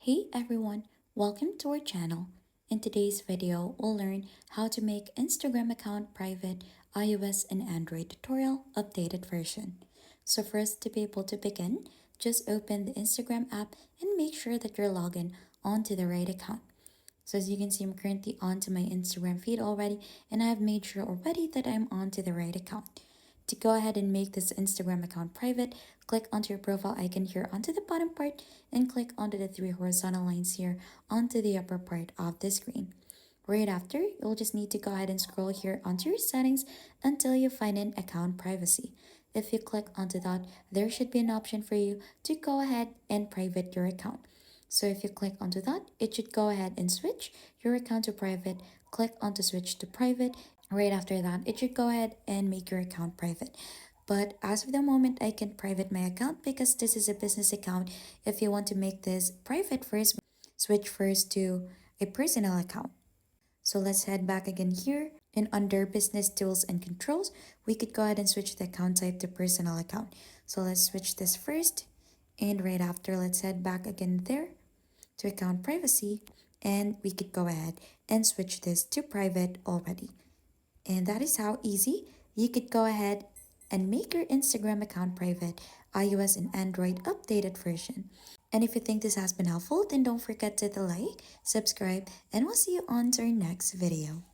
Hey everyone, welcome to our channel. In today's video, we'll learn how to make Instagram account private iOS and Android tutorial updated version. So for us to be able to begin, just open the Instagram app and make sure that you're logged in onto the right account. So as you can see, I'm currently onto my Instagram feed already, and I have made sure already that I'm onto the right account. To go ahead and make this Instagram account private, click onto your profile icon here onto the bottom part and click onto the three horizontal lines here onto the upper part of the screen. Right after, you'll just need to go ahead and scroll here onto your settings until you find an account privacy. If you click onto that, there should be an option for you to go ahead and private your account. So if you click onto that, it should go ahead and switch your account to private. Click onto switch to private. Right after that, it should go ahead and make your account private. But as of the moment, I can private my account because this is a business account. If you want to make this private first, switch first to a personal account. So let's head back again here. And under business tools and controls, we could go ahead and switch the account type to personal account. So let's switch this first. And right after, let's head back again there to account privacy. And we could go ahead and switch this to private already. And that is how easy you could go ahead and make your Instagram account private, iOS and Android updated version. And if you think this has been helpful, then don't forget to hit the like, subscribe, and we'll see you on to our next video.